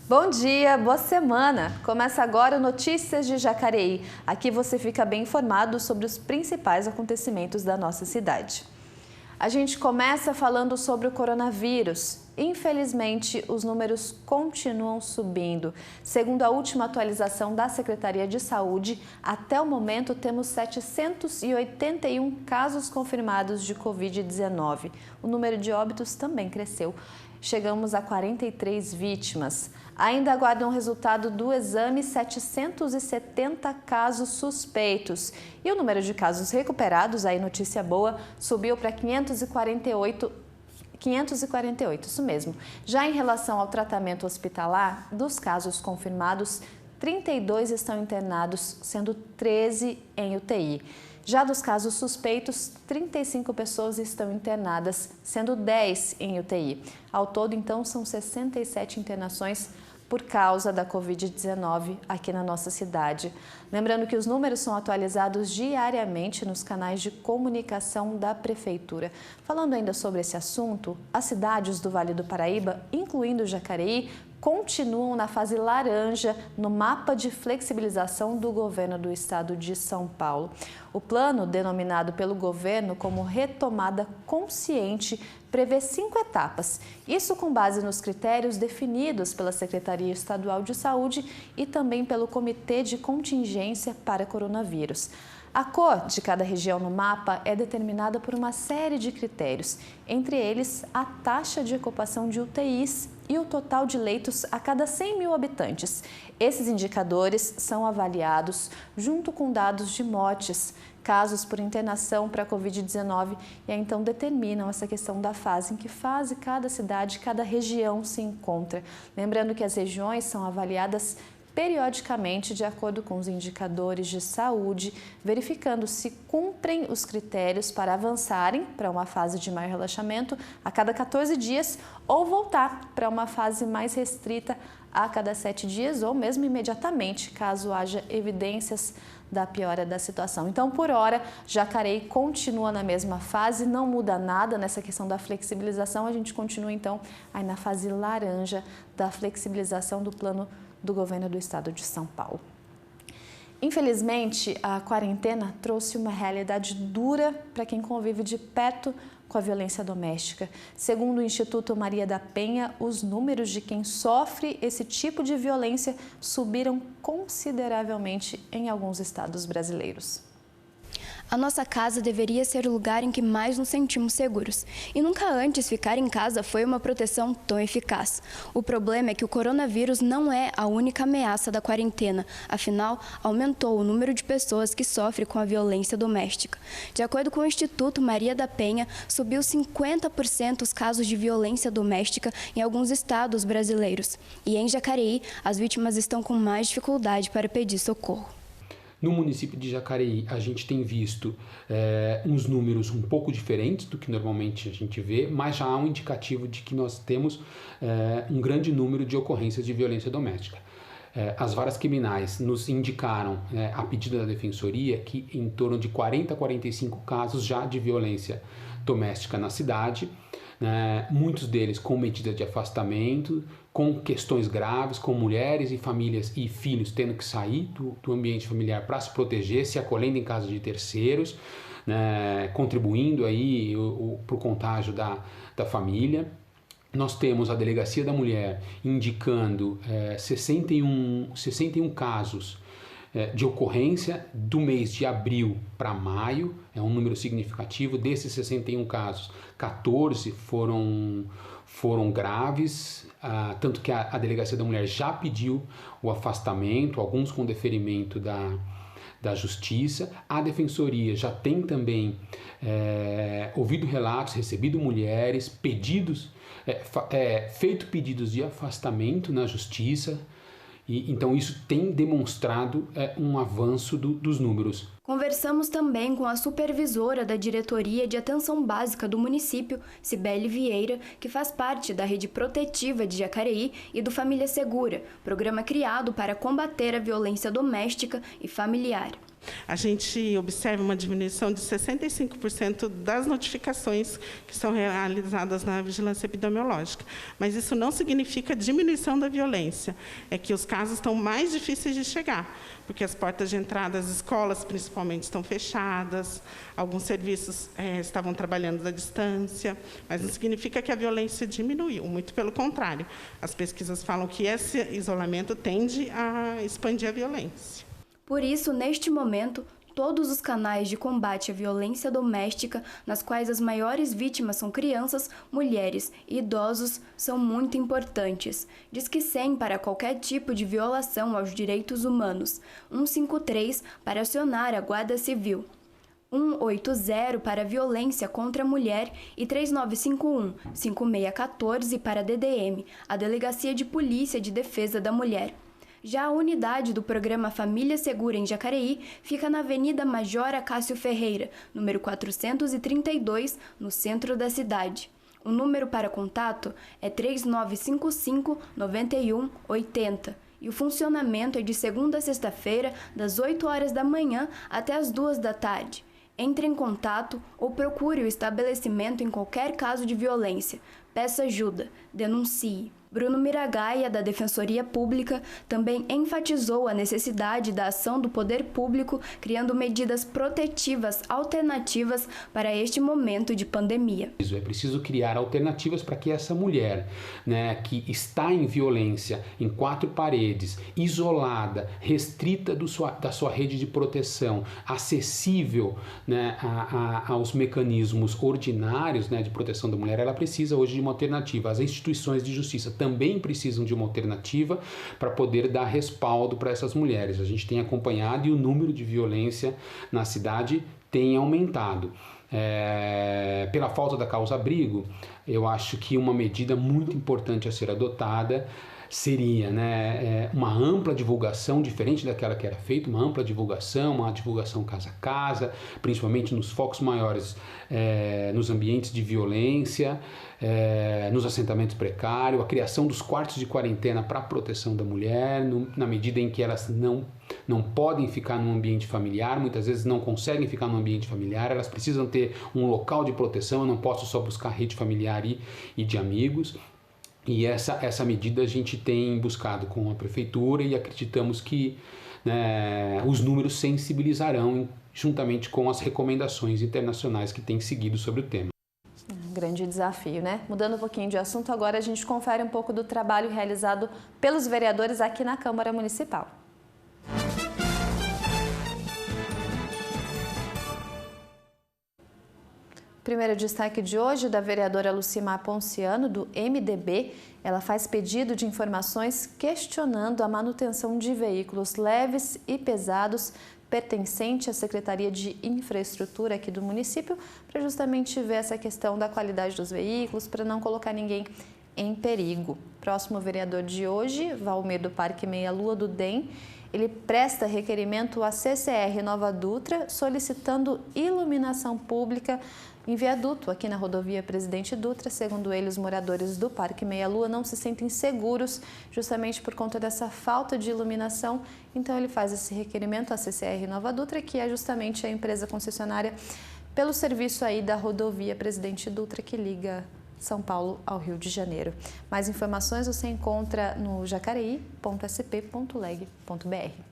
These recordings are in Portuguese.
Bom dia, boa semana! Começa agora o Notícias de Jacareí. Aqui você fica bem informado sobre os principais acontecimentos da nossa cidade. A gente começa falando sobre o coronavírus. Infelizmente, os números continuam subindo. Segundo a última atualização da Secretaria de Saúde, até o momento temos 781 casos confirmados de Covid-19. O número de óbitos também cresceu. Chegamos a 43 vítimas. Ainda aguardam o resultado do exame 770 casos suspeitos. E o número de casos recuperados, aí notícia boa, subiu para 548, isso mesmo. Já em relação ao tratamento hospitalar, dos casos confirmados, 32 estão internados, sendo 13 em UTI. Já dos casos suspeitos, 35 pessoas estão internadas, sendo 10 em UTI. Ao todo, então, são 67 internações por causa da Covid-19 aqui na nossa cidade. Lembrando que os números são atualizados diariamente nos canais de comunicação da Prefeitura. Falando ainda sobre esse assunto, as cidades do Vale do Paraíba, incluindo Jacareí, continuam na fase laranja no mapa de flexibilização do governo do estado de São Paulo. O plano, denominado pelo governo como Retomada Consciente, prevê 5 etapas. Isso com base nos critérios definidos pela Secretaria Estadual de Saúde e também pelo Comitê de Contingência para Coronavírus. A cor de cada região no mapa é determinada por uma série de critérios, entre eles a taxa de ocupação de UTIs e o total de leitos a cada 100 mil habitantes. Esses indicadores são avaliados junto com dados de mortes, casos por internação para a Covid-19 e aí, então determinam essa questão da fase, em que fase cada cidade, cada região se encontra. Lembrando que as regiões são avaliadas periodicamente de acordo com os indicadores de saúde, verificando se cumprem os critérios para avançarem para uma fase de maior relaxamento a cada 14 dias ou voltar para uma fase mais restrita a cada 7 dias ou mesmo imediatamente, caso haja evidências da piora da situação. Então, por hora, Jacareí continua na mesma fase, não muda nada nessa questão da flexibilização, a gente continua então aí na fase laranja da flexibilização do plano do governo do estado de São Paulo. Infelizmente, a quarentena trouxe uma realidade dura para quem convive de perto com a violência doméstica. Segundo o Instituto Maria da Penha, os números de quem sofre esse tipo de violência subiram consideravelmente em alguns estados brasileiros. A nossa casa deveria ser o lugar em que mais nos sentimos seguros. E nunca antes ficar em casa foi uma proteção tão eficaz. O problema é que o coronavírus não é a única ameaça da quarentena. Afinal, aumentou o número de pessoas que sofrem com a violência doméstica. De acordo com o Instituto Maria da Penha, subiu 50% os casos de violência doméstica em alguns estados brasileiros. E em Jacareí, as vítimas estão com mais dificuldade para pedir socorro. No município de Jacareí, a gente tem visto uns números um pouco diferentes do que normalmente a gente vê, mas já há um indicativo de que nós temos um grande número de ocorrências de violência doméstica. As varas criminais nos indicaram, a pedido da Defensoria, que em torno de 40 a 45 casos já de violência doméstica na cidade, muitos deles com medidas de afastamento, com questões graves, com mulheres e famílias e filhos tendo que sair do ambiente familiar para se proteger, se acolhendo em casa de terceiros, contribuindo aí para o contágio da família. Nós temos a Delegacia da Mulher indicando 61 casos de ocorrência do mês de abril para maio, é um número significativo. Desses 61 casos, 14 foram graves, tanto que a Delegacia da Mulher já pediu o afastamento, alguns com deferimento da Justiça. A Defensoria já tem também ouvido relatos, recebido mulheres, feito pedidos de afastamento na Justiça. E, então, isso tem demonstrado um avanço dos números. Conversamos também com a supervisora da Diretoria de Atenção Básica do município, Cibele Vieira, que faz parte da Rede Protetiva de Jacareí e do Família Segura, programa criado para combater a violência doméstica e familiar. A gente observa uma diminuição de 65% das notificações que são realizadas na vigilância epidemiológica. Mas isso não significa diminuição da violência, é que os casos estão mais difíceis de chegar, porque as portas de entrada das escolas, principalmente, estão fechadas, alguns serviços estavam trabalhando à distância, mas não significa que a violência diminuiu, muito pelo contrário. As pesquisas falam que esse isolamento tende a expandir a violência. Por isso, neste momento, todos os canais de combate à violência doméstica, nas quais as maiores vítimas são crianças, mulheres e idosos, são muito importantes. Disque 100 para qualquer tipo de violação aos direitos humanos, 153 para acionar a Guarda Civil, 180 para violência contra a mulher e 3951-5614 para a DDM, a Delegacia de Polícia de Defesa da Mulher. Já a unidade do programa Família Segura em Jacareí fica na Avenida Major Acácio Ferreira, número 432, no centro da cidade. O número para contato é 3955-9180 e o funcionamento é de segunda a sexta-feira, das 8 horas da manhã até as 2 da tarde. Entre em contato ou procure o estabelecimento em qualquer caso de violência. Peça ajuda, denuncie. Bruno Miragaia, da Defensoria Pública, também enfatizou a necessidade da ação do poder público, criando medidas protetivas alternativas para este momento de pandemia. É preciso criar alternativas para que essa mulher, que está em violência, em 4 paredes, isolada, restrita da sua rede de proteção, acessível aos mecanismos ordinários de proteção da mulher, ela precisa hoje de uma alternativa. As instituições de justiça também precisam de uma alternativa para poder dar respaldo para essas mulheres. A gente tem acompanhado e o número de violência na cidade tem aumentado. Pela falta da causa-abrigo, eu acho que uma medida muito importante a ser adotada seria uma ampla divulgação, diferente daquela que era feita, uma ampla divulgação, uma divulgação casa a casa, principalmente nos focos maiores, nos ambientes de violência, nos assentamentos precários, a criação dos quartos de quarentena para a proteção da mulher, na medida em que elas não podem ficar num ambiente familiar, muitas vezes não conseguem ficar num ambiente familiar, elas precisam ter um local de proteção, eu não posso só buscar rede familiar e de amigos. E essa medida a gente tem buscado com a Prefeitura e acreditamos que os números sensibilizarão juntamente com as recomendações internacionais que têm seguido sobre o tema. Grande desafio, né? Mudando um pouquinho de assunto, agora a gente confere um pouco do trabalho realizado pelos vereadores aqui na Câmara Municipal. Primeiro destaque de hoje da vereadora Lucimar Ponciano, do MDB. Ela faz pedido de informações questionando a manutenção de veículos leves e pesados pertencente à Secretaria de Infraestrutura aqui do município, para justamente ver essa questão da qualidade dos veículos, para não colocar ninguém em perigo. Próximo vereador de hoje, Valmir do Parque Meia Lua do DEM, ele presta requerimento à CCR Nova Dutra, solicitando iluminação pública em viaduto aqui na rodovia Presidente Dutra. Segundo ele, os moradores do Parque Meia Lua não se sentem seguros justamente por conta dessa falta de iluminação. Então ele faz esse requerimento à CCR Nova Dutra, que é justamente a empresa concessionária pelo serviço aí da rodovia Presidente Dutra, que liga São Paulo ao Rio de Janeiro. Mais informações você encontra no jacareí.sp.leg.br.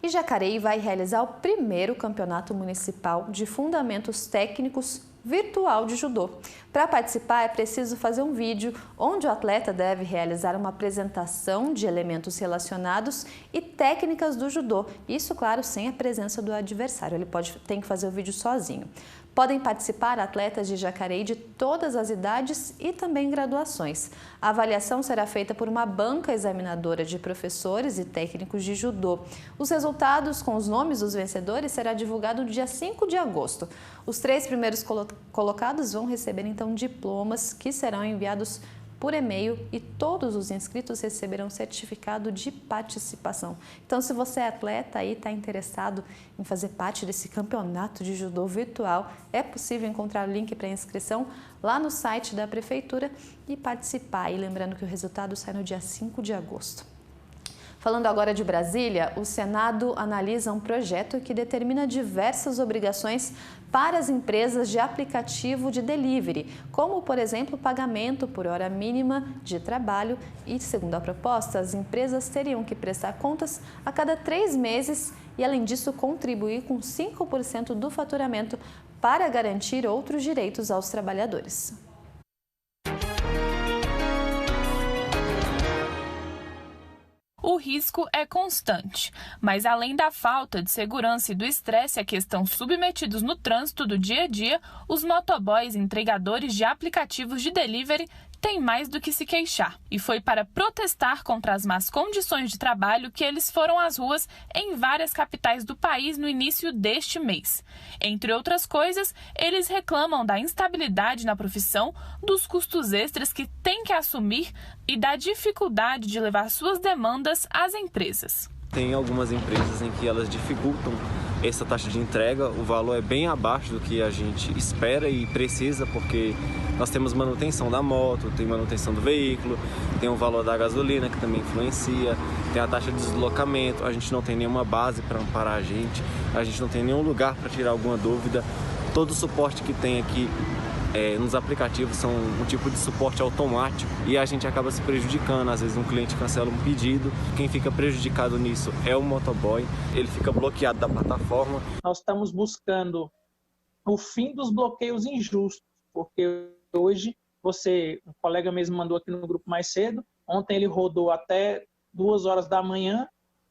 E Jacareí vai realizar o primeiro campeonato municipal de fundamentos técnicos virtual de judô. Para participar é preciso fazer um vídeo onde o atleta deve realizar uma apresentação de elementos relacionados e técnicas do judô. Isso, claro, sem a presença do adversário. Ele tem que fazer o vídeo sozinho. Podem participar atletas de Jacareí de todas as idades e também graduações. A avaliação será feita por uma banca examinadora de professores e técnicos de judô. Os resultados com os nomes dos vencedores será divulgado no dia 5 de agosto. Os 3 primeiros colocados vão receber então diplomas que serão enviados por e-mail e todos os inscritos receberão certificado de participação. Então, se você é atleta e está interessado em fazer parte desse campeonato de judô virtual, é possível encontrar o link para inscrição lá no site da Prefeitura e participar. E lembrando que o resultado sai no dia 5 de agosto. Falando agora de Brasília, o Senado analisa um projeto que determina diversas obrigações para as empresas de aplicativo de delivery, como, por exemplo, pagamento por hora mínima de trabalho e, segundo a proposta, as empresas teriam que prestar contas a cada 3 meses e, além disso, contribuir com 5% do faturamento para garantir outros direitos aos trabalhadores. O risco é constante, mas além da falta de segurança e do estresse a que estão submetidos no trânsito do dia a dia, os motoboys entregadores de aplicativos de delivery têm mais do que se queixar. E foi para protestar contra as más condições de trabalho que eles foram às ruas em várias capitais do país no início deste mês. Entre outras coisas, eles reclamam da instabilidade na profissão, dos custos extras que têm que assumir e da dificuldade de levar suas demandas às empresas. Tem algumas empresas em que elas dificultam essa taxa de entrega, o valor é bem abaixo do que a gente espera e precisa, porque nós temos manutenção da moto, tem manutenção do veículo, tem o valor da gasolina que também influencia, tem a taxa de deslocamento, a gente não tem nenhuma base para amparar a gente não tem nenhum lugar para tirar alguma dúvida. Todo o suporte que tem aqui nos aplicativos são um tipo de suporte automático e a gente acaba se prejudicando. Às vezes um cliente cancela um pedido, quem fica prejudicado nisso é o motoboy, ele fica bloqueado da plataforma. Nós estamos buscando o fim dos bloqueios injustos, porque hoje um colega mesmo mandou aqui no grupo mais cedo, ontem ele rodou até 2 horas da manhã,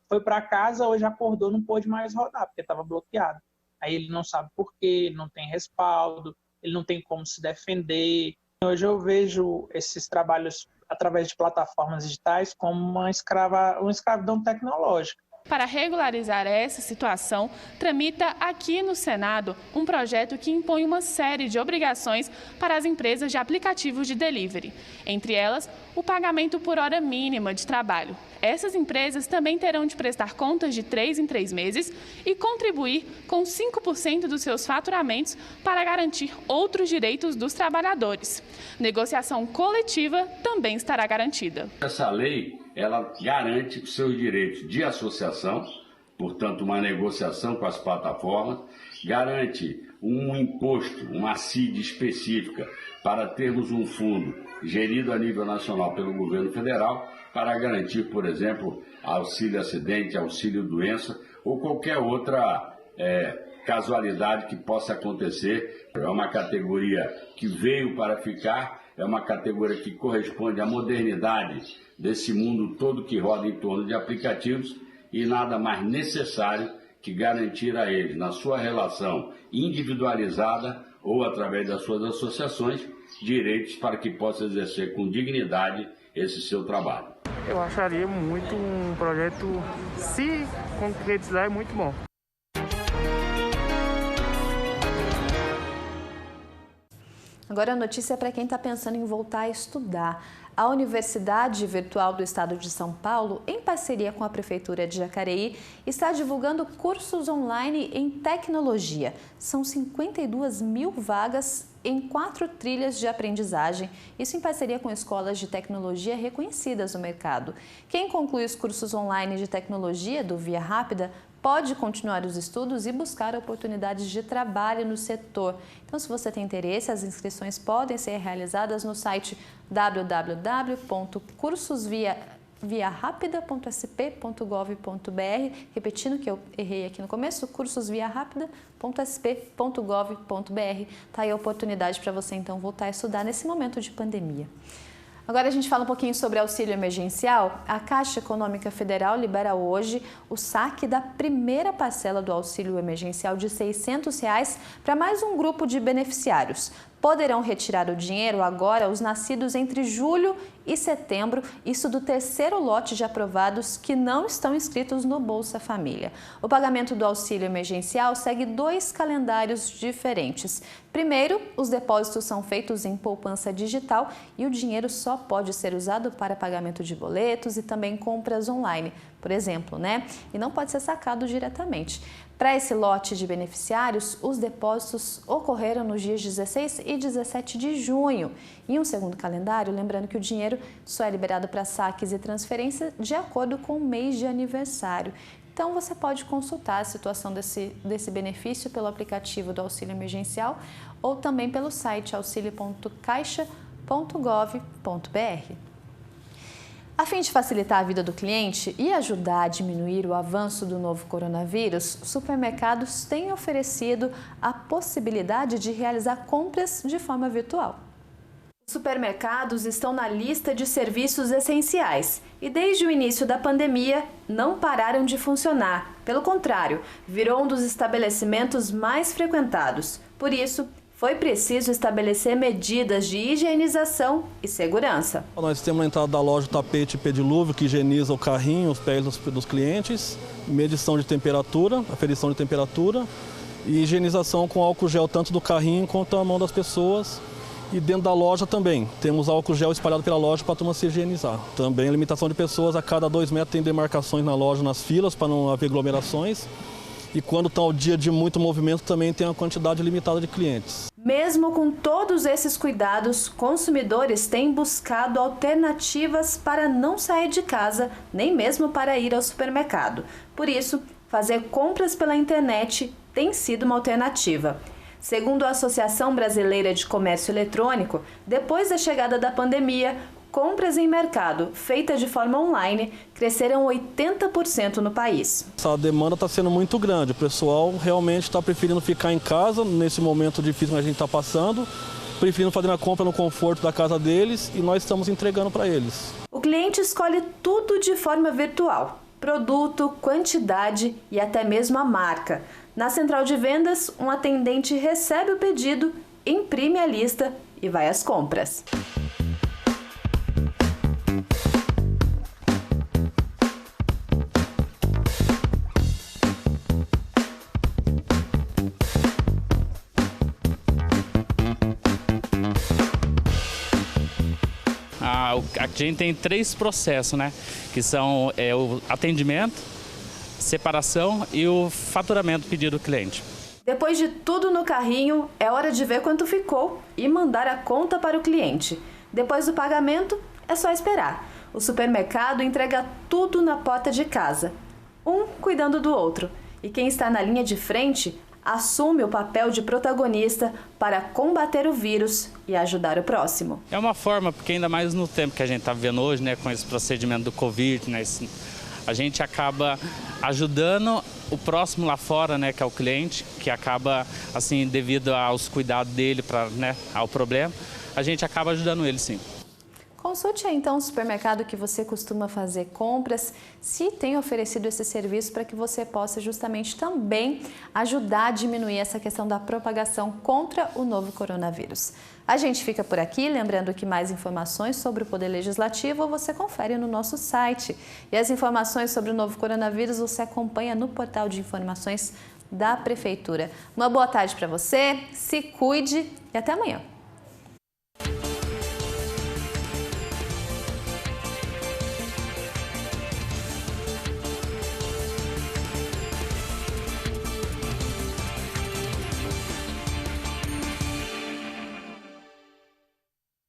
foi para casa, hoje acordou, não pôde mais rodar, porque estava bloqueado. Aí ele não sabe por quê, não tem respaldo, ele não tem como se defender. Hoje eu vejo esses trabalhos através de plataformas digitais como uma escravidão tecnológica. Para regularizar essa situação, tramita aqui no Senado um projeto que impõe uma série de obrigações para as empresas de aplicativos de delivery. Entre elas, o pagamento por hora mínima de trabalho. Essas empresas também terão de prestar contas de 3 em 3 meses e contribuir com 5% dos seus faturamentos para garantir outros direitos dos trabalhadores. Negociação coletiva também estará garantida. Essa lei, ela garante os seus direitos de associação, portanto, uma negociação com as plataformas, garante um imposto, uma CID específica, para termos um fundo gerido a nível nacional pelo governo federal, para garantir, por exemplo, auxílio acidente, auxílio doença ou qualquer outra casualidade que possa acontecer. É uma categoria que veio para ficar, é uma categoria que corresponde à modernidade desse mundo todo que roda em torno de aplicativos e nada mais necessário que garantir a eles, na sua relação individualizada ou através das suas associações, direitos para que possa exercer com dignidade esse seu trabalho. Eu acharia muito um projeto, se concretizar, é muito bom. Agora a notícia é para quem está pensando em voltar a estudar. A Universidade Virtual do Estado de São Paulo, em parceria com a Prefeitura de Jacareí, está divulgando cursos online em tecnologia. São 52 mil vagas em 4 trilhas de aprendizagem, isso em parceria com escolas de tecnologia reconhecidas no mercado. Quem conclui os cursos online de tecnologia do Via Rápida pode continuar os estudos e buscar oportunidades de trabalho no setor. Então, se você tem interesse, as inscrições podem ser realizadas no site www.cursosviarapida.sp.gov.br. Repetindo que eu errei aqui no começo, cursosviarapida.sp.gov.br. Está aí a oportunidade para você, então, voltar a estudar nesse momento de pandemia. Agora a gente fala um pouquinho sobre auxílio emergencial. A Caixa Econômica Federal libera hoje o saque da primeira parcela do auxílio emergencial de R$ 600 para mais um grupo de beneficiários. Poderão retirar o dinheiro agora os nascidos entre julho e setembro, isso do terceiro lote de aprovados que não estão inscritos no Bolsa Família. O pagamento do auxílio emergencial segue 2 calendários diferentes. Primeiro, os depósitos são feitos em poupança digital e o dinheiro só pode ser usado para pagamento de boletos e também compras online, por exemplo, né? E não pode ser sacado diretamente. Para esse lote de beneficiários, os depósitos ocorreram nos dias 16 e 17 de junho. Em um segundo calendário, lembrando que o dinheiro só é liberado para saques e transferência de acordo com o mês de aniversário. Então, você pode consultar a situação desse benefício pelo aplicativo do Auxílio Emergencial ou também pelo site auxilio.caixa.gov.br. A fim de facilitar a vida do cliente e ajudar a diminuir o avanço do novo coronavírus, supermercados têm oferecido a possibilidade de realizar compras de forma virtual. Os supermercados estão na lista de serviços essenciais e, desde o início da pandemia, não pararam de funcionar. Pelo contrário, virou um dos estabelecimentos mais frequentados. Por isso, foi preciso estabelecer medidas de higienização e segurança. Nós temos na entrada da loja o tapete pedilúvio que higieniza o carrinho, os pés dos clientes, medição de temperatura, aferição de temperatura e higienização com álcool gel tanto do carrinho quanto a mão das pessoas. E dentro da loja também, temos álcool gel espalhado pela loja para a turma se higienizar. Também limitação de pessoas, a cada 2 metros tem demarcações na loja, nas filas, para não haver aglomerações. E quando está o dia de muito movimento, também tem uma quantidade limitada de clientes. Mesmo com todos esses cuidados, consumidores têm buscado alternativas para não sair de casa, nem mesmo para ir ao supermercado. Por isso, fazer compras pela internet tem sido uma alternativa. Segundo a Associação Brasileira de Comércio Eletrônico, depois da chegada da pandemia, compras em mercado feitas de forma online cresceram 80% no país. Essa demanda está sendo muito grande. O pessoal realmente está preferindo ficar em casa nesse momento difícil que a gente está passando, preferindo fazer a compra no conforto da casa deles e nós estamos entregando para eles. O cliente escolhe tudo de forma virtual: produto, quantidade e até mesmo a marca. Na central de vendas, um atendente recebe o pedido, imprime a lista e vai às compras. A gente tem 3 processos, né? Que são o atendimento, separação e o faturamento pedido do cliente. Depois de tudo no carrinho, é hora de ver quanto ficou e mandar a conta para o cliente. Depois do pagamento, é só esperar. O supermercado entrega tudo na porta de casa, um cuidando do outro. E quem está na linha de frente assume o papel de protagonista para combater o vírus e ajudar o próximo. É uma forma, porque ainda mais no tempo que a gente está vivendo hoje, né, com esse procedimento do Covid, né, a gente acaba ajudando o próximo lá fora, né, que é o cliente, que acaba, assim, devido aos cuidados dele, ao problema, a gente acaba ajudando ele, sim. Consulte aí, então, o supermercado que você costuma fazer compras, se tem oferecido esse serviço para que você possa justamente também ajudar a diminuir essa questão da propagação contra o novo coronavírus. A gente fica por aqui, lembrando que mais informações sobre o Poder Legislativo você confere no nosso site. E as informações sobre o novo coronavírus você acompanha no portal de informações da Prefeitura. Uma boa tarde para você, se cuide e até amanhã.